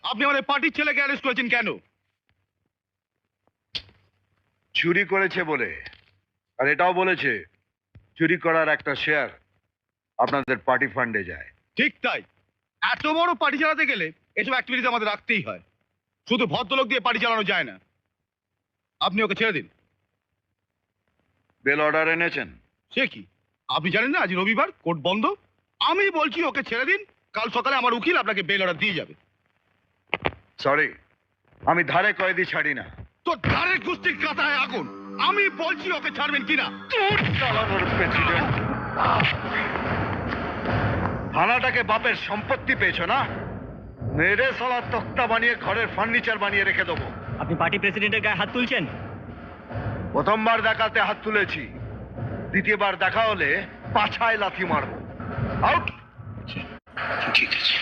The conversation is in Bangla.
আপনি আমাদের পার্টির ছেলেকে অ্যারেস্ট করেছেন কেন? চুরি করেছে বলে, আর এটাও বলেছে চুরি করার একটা শেয়ার আপনাদের পার্টি ফান্ডে যায়। ঠিক তাই, এত বড় পার্টি চালাতে গেলে এসব অ্যাক্টিভিটিস আমাদের রাখতেই হয়। শুধু ভদ্রলোক দিয়ে পার্টি চালানো যায় না। আপনি ওকে ছেড়ে দিন। বেল অর্ডার এনেছেন? সে কি, আপনি জানেন না আজ রবিবার, কোর্ট বন্ধ? আমি বলছি ওকে ছেড়ে দিন, কাল সকালে আমার উকিল আপনাকে বেল অর্ডার দিয়ে যাবে। সরি, আমি ধারে কয়েদি ছাড়ি না। তো ধারের কুস্তির কাঁথায় আগুন। আমি বলছি ওকে ছাড়বেন কিনা। প্রেসিডেন্ট, থানাটাকে বাপের সম্পত্তি পেয়েছো না? মেরে সালা তক্তা বানিয়ে ঘরের ফার্নিচার বানিয়ে রেখে দেবো। আপনি পার্টি প্রেসিডেন্টের গায়ে হাত তুলছেন? প্রথমবার দেখাতে হাত তুলেছি, দ্বিতীয়বার দেখা হলে পাছায় লাথি মারবো। আউট। ঠিক আছে।